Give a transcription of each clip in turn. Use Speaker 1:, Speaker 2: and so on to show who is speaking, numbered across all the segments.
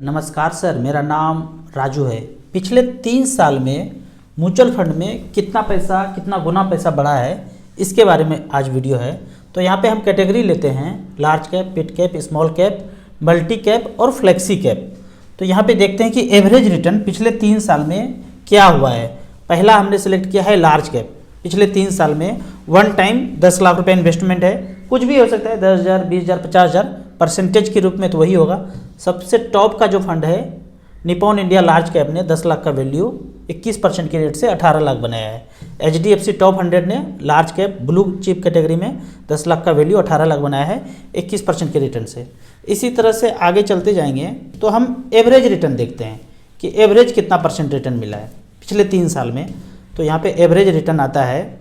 Speaker 1: नमस्कार सर, मेरा नाम राजू है। पिछले 3 साल में म्यूचुअल फंड में कितना गुना पैसा बढ़ा है, इसके बारे में आज वीडियो है। तो यहाँ पे हम कैटेगरी लेते हैं large cap, mid cap, small cap, multi cap और फ्लेक्सी कैप। तो यहाँ पे देखते हैं कि एवरेज रिटर्न पिछले 3 साल में क्या हुआ है। पहला हमने सेलेक्ट किया है लार्ज कैप। पिछले 3 साल में वन टाइम 10 लाख रुपये इन्वेस्टमेंट है, कुछ भी हो सकता है, 10,000, 20,000, 50,000, परसेंटेज के रूप में तो वही होगा। सबसे टॉप का जो फंड है निपॉन इंडिया लार्ज कैप ने 10 लाख का वैल्यू 21% के रेट से 18 लाख बनाया है। HDFC टॉप 100 ने large cap blue chip category में 10 लाख का वैल्यू 18 लाख बनाया है 21% के रिटर्न से। इसी तरह से आगे चलते जाएंगे तो हम एवरेज रिटर्न देखते हैं कि एवरेज कितना परसेंट रिटर्न मिला है पिछले 3 साल में। तो यहाँ पे एवरेज रिटर्न आता है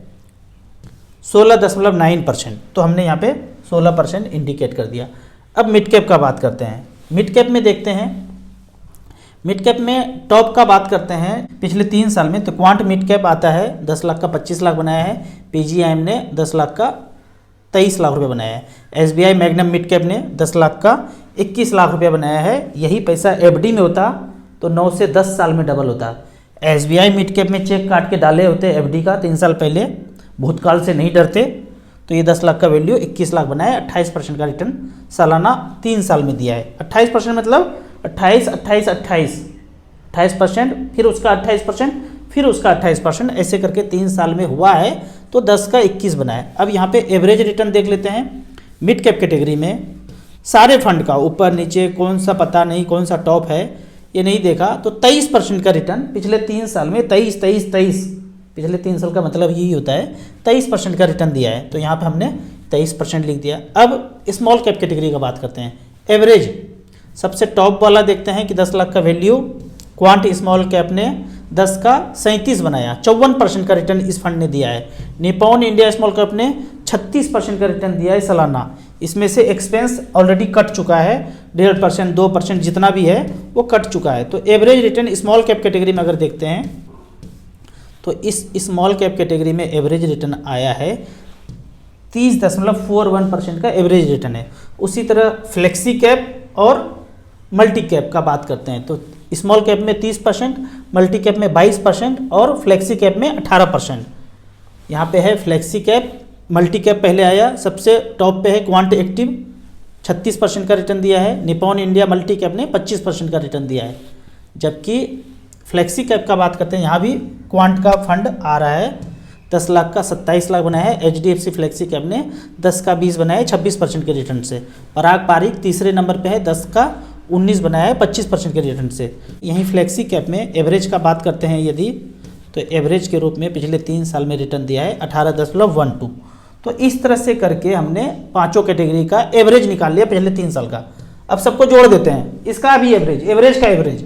Speaker 1: 16.9%। तो हमने यहाँ पे 16% इंडिकेट कर दिया। अब मिड कैप का बात करते हैं। मिड कैप में देखते हैं, मिड कैप में टॉप का बात करते हैं पिछले 3 साल में। तो क्वांट मिड कैप आता है 10 लाख का 25 लाख बनाया है। PGIM ने 10 लाख का 23 लाख रुपए बनाया है। SBI मैग्नम मिड कैप ने 10 लाख का 21 लाख रुपये बनाया है। यही पैसा FD में होता तो 9 से 10 साल में डबल होता। SBI मिड कैप में चेक काट के डाले होते FD का 3 साल पहले, भूतकाल से नहीं डरते, तो ये 10 लाख का वैल्यू 21 लाख बनाया है। 28% का रिटर्न सालाना 3 साल में दिया है। 28% मतलब 28%, फिर उसका 28%, फिर उसका 28%, ऐसे करके 3 साल में हुआ है। तो 10 का 21 बनाया। अब यहाँ पे एवरेज रिटर्न देख लेते हैं। मिड कैप कैटेगरी में सारे फंड का ऊपर नीचे कौन सा पता नहीं, कौन सा टॉप है ये नहीं देखा, तो 23% का रिटर्न पिछले 3 साल में। 23 पिछले 3 साल का मतलब यही होता है, 23% का रिटर्न दिया है। तो यहाँ पे हमने 23% लिख दिया। अब स्मॉल कैप कैटेगरी का बात करते हैं। एवरेज सबसे टॉप वाला देखते हैं कि 10 लाख का वैल्यू क्वांट स्मॉल कैप ने 10 का 37 बनाया, 54% का रिटर्न इस फंड ने दिया है। निपॉन इंडिया स्मॉल कैप ने 36% का रिटर्न दिया है सालाना। इसमें से एक्सपेंस ऑलरेडी कट चुका है, 1.5%, 2% जितना भी है वो कट चुका है। तो average return small cap category में अगर देखते हैं तो इस स्मॉल कैप कैटेगरी में एवरेज रिटर्न आया है 30.41% का एवरेज रिटर्न है। उसी तरह फ्लेक्सी कैप और मल्टी कैप का बात करते हैं तो स्मॉल कैप में 30%, मल्टी कैप में 22% और फ्लेक्सी कैप में 18%। यहाँ पे है फ्लेक्सी कैप, मल्टी कैप पहले आया, सबसे टॉप पे है क्वांट एक्टिव, 36% का रिटर्न दिया है। निपॉन इंडिया मल्टी कैप ने 25% का रिटर्न दिया है। जबकि फ्लेक्सी कैप का बात करते हैं, यहाँ भी क्वांट का फंड आ रहा है, 10 लाख का 27 लाख बनाया है। HDFC फ्लेक्सी कैप ने 10 का 20 बनाया है 26% के रिटर्न से। पराग पारिक तीसरे नंबर पे है, 10 का 19 बनाया है 25% के रिटर्न से। यहीं फ्लेक्सी कैप में एवरेज का बात करते हैं यदि, तो एवरेज के रूप में पिछले 3 साल में रिटर्न दिया है 18.12। तो इस तरह से करके हमने पांचों कैटेगरी का एवरेज निकाल लिया पिछले 3 साल का। अब सबको जोड़ देते हैं, इसका भी एवरेज का एवरेज।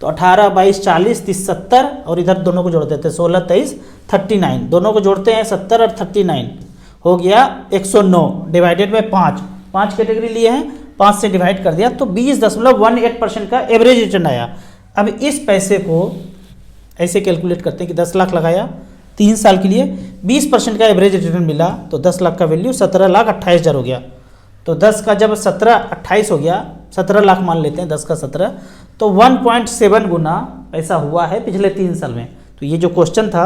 Speaker 1: तो 18, 22, 40, 30, 70 और इधर दोनों को जोड़ देते हैं 16, 23, 39, दोनों को जोड़ते हैं 70 और 39 हो गया 109 डिवाइडेड बाय 5 कैटेगरी लिए हैं, 5 से डिवाइड कर दिया तो 20.18% का एवरेज रिटर्न आया। अब इस पैसे को ऐसे कैलकुलेट करते हैं कि 10 लाख लगाया 3 साल के लिए, 20% का एवरेज रिटर्न मिला तो 10 लाख का वैल्यू 17,28,000 हो गया। तो 10 का जब 17,28 हो गया, 17 लाख मान लेते हैं, 10 का 17, तो 1.7 गुना पैसा हुआ है पिछले 3 साल में। तो ये जो क्वेश्चन था,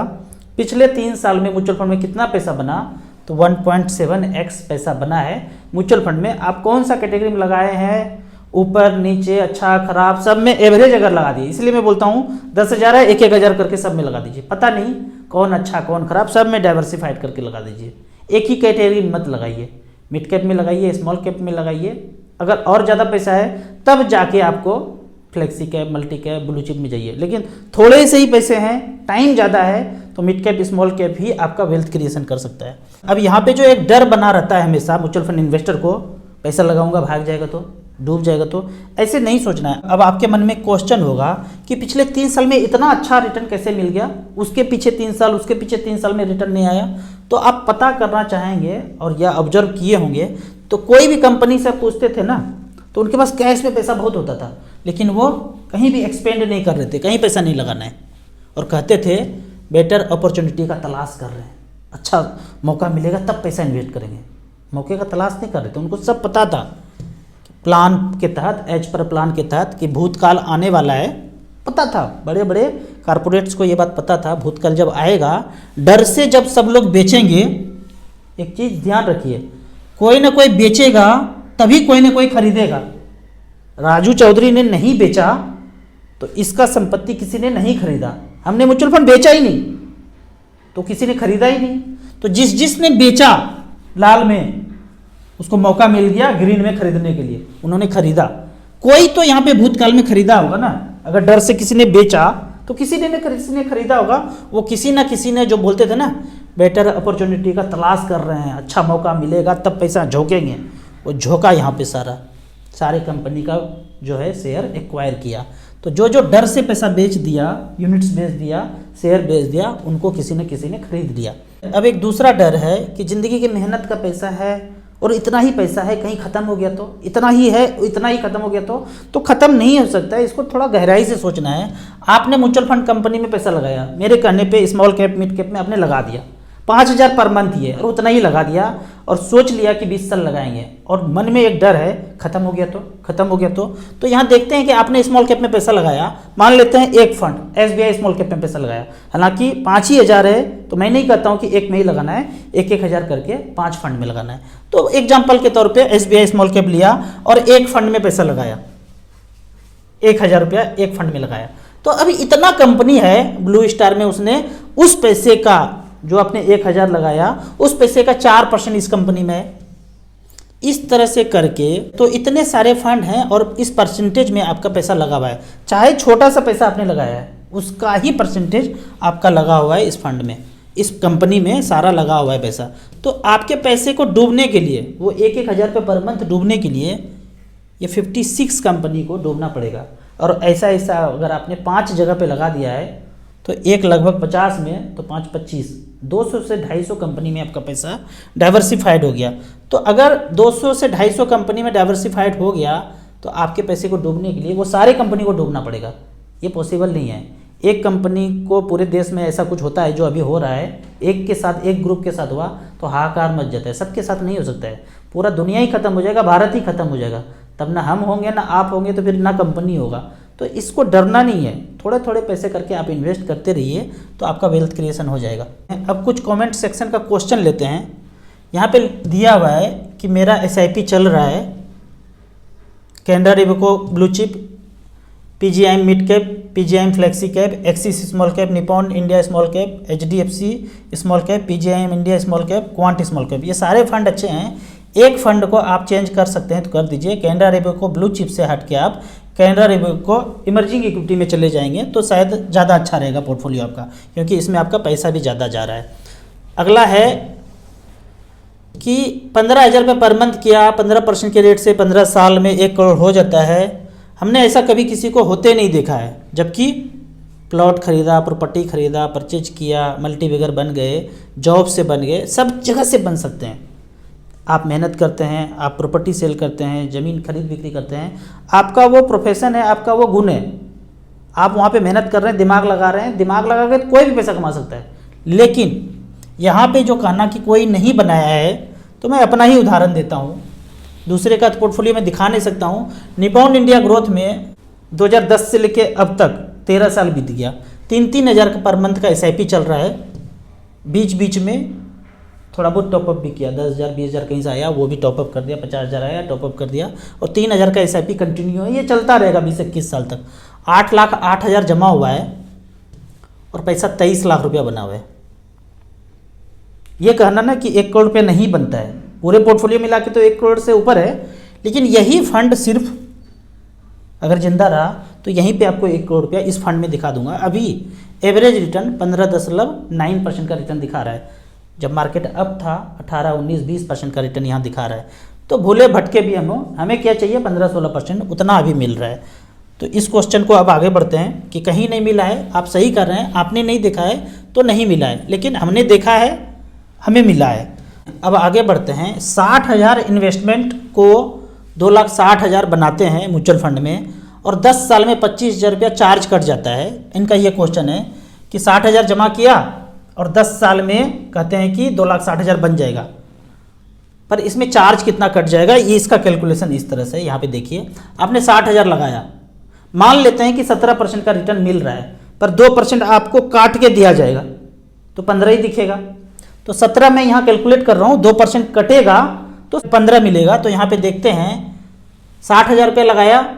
Speaker 1: पिछले 3 साल में म्यूचुअल फंड में कितना पैसा बना, तो 1.7x पैसा बना है म्यूचुअल फंड में। आप कौन सा कैटेगरी में लगाए हैं, ऊपर नीचे अच्छा खराब सब में एवरेज अगर लगा दिए, इसलिए मैं बोलता हूँ 10,000 है 1,000 करके सब में लगा दीजिए। पता नहीं कौन अच्छा कौन खराब, सब में डाइवर्सिफाइड करके लगा दीजिए। एक ही कैटेगरी मत लगाइए, मिड कैप में लगाइए, स्मॉल कैप में लगाइए। अगर और ज़्यादा पैसा है तब जाके आपको flexi cap, multi cap, blue chip में जाइए। लेकिन थोड़े से ही पैसे हैं, टाइम ज़्यादा है, तो मिड कैप, स्मॉल कैप ही आपका वेल्थ क्रिएशन कर सकता है। अब यहाँ पे जो एक डर बना रहता है हमेशा म्यूचुअल फंड इन्वेस्टर को, पैसा लगाऊंगा भाग जाएगा तो, डूब जाएगा तो, ऐसे नहीं सोचना है। अब आपके मन में क्वेश्चन होगा कि पिछले 3 साल में इतना अच्छा रिटर्न कैसे मिल गया, उसके पीछे 3 साल, उसके पीछे 3 साल में रिटर्न नहीं आया। तो आप पता करना चाहेंगे और या ऑब्जर्व किए होंगे, तो कोई भी कंपनी से पूछते थे ना, तो उनके पास कैश में पैसा बहुत होता था, लेकिन वो कहीं भी एक्सपेंड नहीं कर रहे थे, कहीं पैसा नहीं लगाना है, और कहते थे बेटर अपॉर्चुनिटी का तलाश कर रहे हैं, अच्छा मौका मिलेगा तब पैसा इन्वेस्ट करेंगे। मौके का तलाश नहीं कर रहे थे, उनको सब पता था कि प्लान के तहत, एज पर प्लान के तहत कि भूतकाल आने वाला है, पता था, बड़े बड़े कारपोरेट्स को ये बात पता था भूतकाल जब आएगा, डर से जब सब लोग बेचेंगे। एक चीज़ ध्यान रखिए, कोई ना कोई बेचेगा तभी कोई ना कोई खरीदेगा। राजू चौधरी ने नहीं बेचा तो इसका संपत्ति किसी ने नहीं खरीदा, हमने म्यूचुअल फंड बेचा ही नहीं तो किसी ने खरीदा ही नहीं। तो जिसने बेचा लाल में उसको मौका मिल गया ग्रीन में खरीदने के लिए, उन्होंने खरीदा। कोई तो यहाँ पे भूतकाल में खरीदा होगा ना, अगर डर से किसी ने बेचा तो किसी ने खरीदा होगा। वो किसी ना किसी ने, जो बोलते थे ना बेटर अपॉर्चुनिटी का तलाश कर रहे हैं, अच्छा मौका मिलेगा तब पैसा झोंकेंगे, वो झोंका यहाँ पे सारे कंपनी का जो है शेयर एक्वायर किया। तो जो डर से पैसा बेच दिया, यूनिट्स बेच दिया, शेयर बेच दिया, उनको किसी न किसी ने खरीद लिया। अब एक दूसरा डर है कि ज़िंदगी की मेहनत का पैसा है और इतना ही पैसा है, कहीं ख़त्म हो गया तो, इतना ही है इतना ही ख़त्म हो गया तो ख़त्म नहीं हो सकता है। इसको थोड़ा गहराई से सोचना है। आपने म्यूचुअल फंड कंपनी में पैसा लगाया, मेरे कहने पे स्मॉल कैप मिड कैप में आपने लगा दिया, 5,000 पर मंथ ही है और उतना ही लगा दिया और सोच लिया कि 20 साल लगाएंगे, और मन में एक डर है खत्म हो गया तो यहाँ देखते हैं कि आपने स्मॉल कैप में पैसा लगाया, मान लेते हैं एक फंड SBI स्मॉल कैप में पैसा लगाया, हालांकि 5,000 है तो मैं नहीं कहता हूँ कि एक में ही लगाना है, 1,000 करके 5 फंड में लगाना है। तो एग्जाम्पल के तौर पर SBI स्मॉल कैप लिया और एक फंड में पैसा लगाया, 1,000 रुपया एक फंड में लगाया। तो अभी इतना कंपनी है ब्लू स्टार में, उसने उस पैसे का जो आपने 1,000 लगाया उस पैसे का 4% इस कंपनी में है। इस तरह से करके तो इतने सारे फंड हैं और इस परसेंटेज में आपका पैसा लगा हुआ है, चाहे छोटा सा पैसा आपने लगाया है उसका ही परसेंटेज आपका लगा हुआ है इस फंड में, इस कंपनी में सारा लगा हुआ है पैसा। तो आपके पैसे को डूबने के लिए, वो 1,000 रुपये पर मंथ डूबने के लिए ये 56 कंपनी को डूबना पड़ेगा। और ऐसा अगर आपने 5 जगह पे लगा दिया है तो एक लगभग 50 में तो 5 25, 200 से 250 कंपनी में आपका पैसा डाइवर्सिफाइड हो गया। तो अगर 200 से 250 कंपनी में डाइवर्सिफाइड हो गया तो आपके पैसे को डूबने के लिए वो सारे कंपनी को डूबना पड़ेगा, ये पॉसिबल नहीं है। एक कंपनी को पूरे देश में ऐसा कुछ होता है जो अभी हो रहा है, एक के साथ, एक ग्रुप के साथ हुआ तो हाहाकार मच जाता है, सबके साथ नहीं हो सकता है, पूरा दुनिया ही खत्म हो जाएगा, भारत ही खत्म हो जाएगा, तब ना हम होंगे ना आप होंगे तो फिर ना कंपनी होगा। तो इसको डरना नहीं है, थोड़े थोड़े पैसे करके आप इन्वेस्ट करते रहिए तो आपका वेल्थ क्रिएशन हो जाएगा। अब कुछ कमेंट सेक्शन का क्वेश्चन लेते हैं। यहाँ पे दिया हुआ है कि मेरा SIP चल रहा है, Canara Robeco blue chip, PGIM mid cap, PGIM flexi cap, Axis small cap, Nippon India small cap, HDFC small cap, PGIM India small cap, Quant small cap, ये सारे फंड अच्छे हैं। एक फंड को आप चेंज कर सकते हैं तो कर दीजिए। कैनरा रेबको ब्लू चिप से हट के आप कैनरा रेबको इमर्जिंग इक्विटी में चले जाएंगे तो शायद ज़्यादा अच्छा रहेगा पोर्टफोलियो आपका, क्योंकि इसमें आपका पैसा भी ज़्यादा जा रहा है। अगला है कि 15,000 रुपये पर मंथ किया, 15% के रेट से 15 साल में 1 करोड़ हो जाता है। हमने ऐसा कभी किसी को होते नहीं देखा है, जबकि प्लॉट खरीदा, प्रॉपर्टी खरीदा, परचेज किया, मल्टीबैगर बन गए, जॉब से बन गए, सब जगह से बन सकते हैं। आप मेहनत करते हैं, आप प्रॉपर्टी सेल करते हैं, ज़मीन खरीद बिक्री करते हैं, आपका वो प्रोफेशन है, आपका वो गुण है, आप वहाँ पे मेहनत कर रहे हैं, दिमाग लगा रहे हैं, दिमाग लगा के कोई भी पैसा कमा सकता है। लेकिन यहाँ पे जो कहना कि कोई नहीं बनाया है, तो मैं अपना ही उदाहरण देता हूँ, दूसरे का पोर्टफोलियो में दिखा नहीं सकता हूँ। निपॉन इंडिया ग्रोथ में 2010 से लेके अब तक 13 साल बीत गया, 3-3 हज़ार पर मंथ का SIP चल रहा है। बीच बीच में थोड़ा बहुत टॉपअप भी किया, 10,000 20,000 कहीं से आया वो भी टॉपअप कर दिया, 50,000 आया टॉपअप कर दिया, और 3,000 का SIP कंटिन्यू है, ये चलता रहेगा 20-21 साल तक। 8,08,000 जमा हुआ है और पैसा 23 लाख रुपया बना हुआ है। ये कहना ना कि 1 करोड़ रुपया नहीं बनता है, पूरे पोर्टफोलियो मिला के तो 1 करोड़ से ऊपर है, लेकिन यही फंड सिर्फ अगर जिंदा रहा तो यहीं पे आपको 1 करोड़ रुपया इस फंड में दिखा दूंगा। अभी एवरेज रिटर्न 15.9% का रिटर्न दिखा रहा है, जब मार्केट अप था 18, 19, 20% का रिटर्न यहाँ दिखा रहा है। तो भूले भटके भी हमें क्या चाहिए 15-16%, उतना अभी मिल रहा है। तो इस क्वेश्चन को अब आगे बढ़ते हैं कि कहीं नहीं मिला है, आप सही कर रहे हैं, आपने नहीं देखा है तो नहीं मिला है, लेकिन हमने देखा है हमें मिला है। अब आगे बढ़ते हैं। 60,000 इन्वेस्टमेंट को 2,60,000 बनाते हैं म्यूचुअल फंड में, और 10 साल में 25,000 रुपया चार्ज कट जाता है। इनका ये क्वेश्चन है कि 60,000 जमा किया और 10 साल में कहते हैं कि 2,60,000 बन जाएगा। पर इसमें चार्ज कितना कट जाएगा, ये इसका कैलकुलेशन इस तरह से। यहाँ पे देखिए, आपने 60,000 लगाया, मान लेते हैं कि 17% का रिटर्न मिल रहा है, पर 2% आपको काट के दिया जाएगा तो 15 ही दिखेगा। तो 17 मैं यहाँ कैलकुलेट कर रहा हूँ, 2% कटेगा तो 15 मिलेगा। तो यहाँ पे देखते हैं 60,000 रुपये लगाया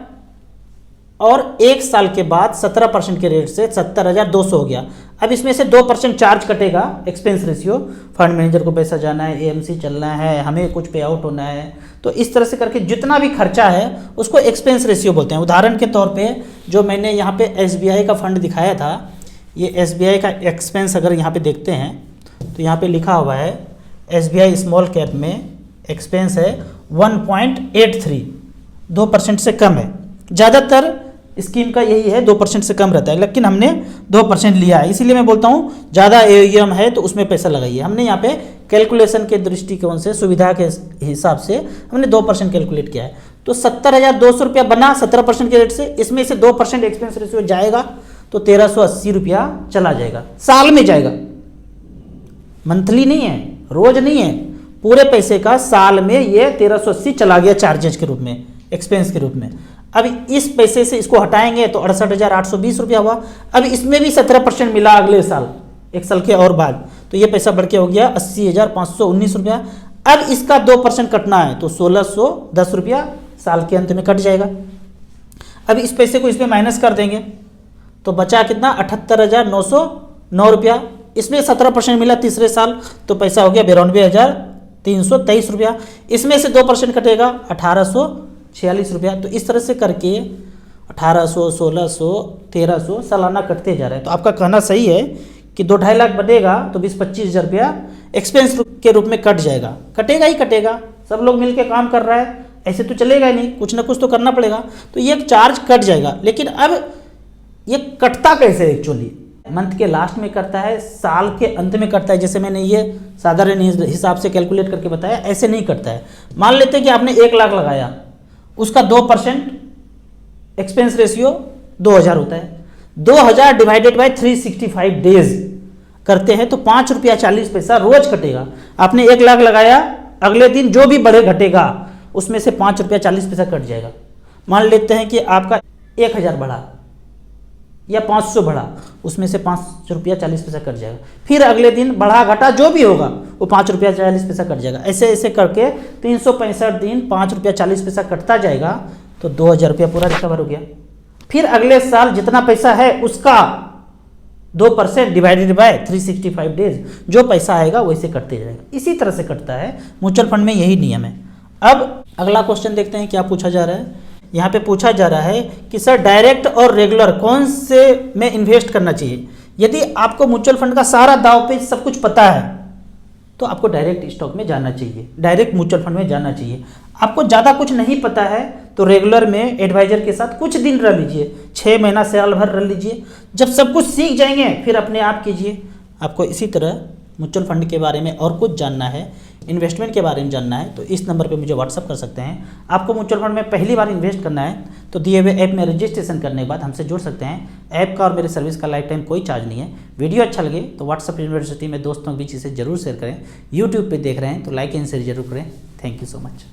Speaker 1: और 1 साल के बाद 17% के रेट से 70,200 हो गया। अब इसमें से 2% चार्ज कटेगा, एक्सपेंस रेशियो, फंड मैनेजर को पैसा जाना है, एएमसी चलना है, हमें कुछ पे आउट होना है। तो इस तरह से करके जितना भी खर्चा है उसको एक्सपेंस रेशियो बोलते हैं। उदाहरण के तौर पे जो मैंने यहाँ पे एसबीआई का फंड दिखाया था, ये एसबीआई का एक्सपेंस अगर यहाँ पे देखते हैं तो यहाँ पे लिखा हुआ है एसबीआई स्मॉल कैप में एक्सपेंस है 1.83, 2% से कम है। ज़्यादातर स्कीम का यही है, 2% से कम रहता है, लेकिन हमने 2% लिया है, इसीलिए मैं बोलता हूँ ज़्यादा एयूएम है तो उसमें पैसा लगाइए। हमने यहाँ पे कैलकुलेशन के दृष्टिकोण से, सुविधा के हिसाब से हमने 2% कैलकुलेट किया है। तो 70,200 रुपया बना 17% के रेट से, इसमें से 2% एक्सपेंस रेशियो जाएगा तो 1,380 रुपया चला जाएगा, साल में जाएगा, मंथली नहीं है, रोज नहीं है, पूरे पैसे का साल में ये 1,380 चला गया चार्जेज के रूप में, एक्सपेंस के रूप में। अब इस पैसे से इसको हटाएंगे तो 68,820 रुपया हुआ। अब इसमें भी 17% मिला अगले साल, 1 साल के और बाद, तो ये पैसा बढ़ के हो गया 80,519 रुपया। अब इसका 2% कटना है तो 1,610 रुपया साल के अंत में कट जाएगा। अब इस पैसे को इसमें माइनस कर देंगे तो बचा कितना, 78,909 रुपया। इसमें 17% मिला तीसरे साल तो पैसा हो गया 92,323 रुपया। इसमें से 2% कटेगा 1,846 रुपया। तो इस तरह से करके 1,800, 1,600, 1,300 सालाना कटते जा रहे हैं। तो आपका कहना सही है कि 2-2.5 लाख बढ़ेगा तो 20-25 हज़ार रुपया एक्सपेंस के रूप में कट जाएगा, कटेगा ही कटेगा। सब लोग मिलके काम कर रहा है, ऐसे तो चलेगा ही नहीं, कुछ ना कुछ तो करना पड़ेगा। तो ये चार्ज कट जाएगा। लेकिन अब ये कटता कैसे, एक्चुअली मंथ के लास्ट में कटता है, साल के अंत में कटता है, जैसे मैंने ये साधारण हिसाब से कैलकुलेट करके बताया, ऐसे नहीं कटता है। मान लेते हैं कि आपने 1 लाख लगाया, उसका 2% एक्सपेंस रेशियो 2,000 होता है। 2,000 डिवाइडेड बाय 365 डेज करते हैं तो 5 रुपया 40 पैसा रोज कटेगा। आपने 1 लाख लगाया, अगले दिन जो भी बढ़े घटेगा उसमें से 5 रुपया 40 पैसा कट जाएगा। मान लेते हैं कि आपका 1,000 बढ़ा या 500 बढ़ा, उसमें से 5 रुपया 40 पैसा कट जाएगा। फिर अगले दिन बढ़ा घटा जो भी होगा वो 5 रुपया 40 पैसा कट जाएगा। ऐसे ऐसे करके 365 दिन 5 रुपया 40 पैसा कटता जाएगा तो 2,000 रुपया पूरा रिकवर हो गया। फिर अगले साल जितना पैसा है उसका 2% डिवाइडेड बाय 365 डेज, जो पैसा आएगा वैसे कटते जाएगा। इसी तरह से कटता है म्यूचुअल फंड में, यही नियम है। अब अगला क्वेश्चन देखते हैं क्या पूछा जा रहा है। यहाँ पे पूछा जा रहा है कि सर डायरेक्ट और रेगुलर कौन से में इन्वेस्ट करना चाहिए। यदि आपको म्यूचुअल फंड का सारा दाव पेच सब कुछ पता है तो आपको डायरेक्ट स्टॉक में जाना चाहिए, डायरेक्ट म्यूचुअल फंड में जाना चाहिए। आपको ज़्यादा कुछ नहीं पता है तो रेगुलर में एडवाइजर के साथ कुछ दिन रह लीजिए, 6 महीना साल भर रह लीजिए। जब सब कुछ सीख जाएंगे फिर अपने आप कीजिए। आपको इसी तरह म्यूचुअल फंड के बारे में और कुछ जानना है, इन्वेस्टमेंट के बारे में जानना है तो इस नंबर पे मुझे व्हाट्सअप कर सकते हैं। आपको म्यूचुअल फंड में पहली बार इन्वेस्ट करना है तो दिए हुए ऐप में रजिस्ट्रेशन करने के बाद हमसे जुड़ सकते हैं। ऐप का और मेरे सर्विस का लाइफ टाइम कोई चार्ज नहीं है। वीडियो अच्छा लगे तो व्हाट्सअप यूनिवर्सिटी में दोस्तों के बीच इसे जरूर शेयर करें। यूट्यूब पे देख रहे हैं तो लाइक एंड शेयर जरूर करें। Thank you so much.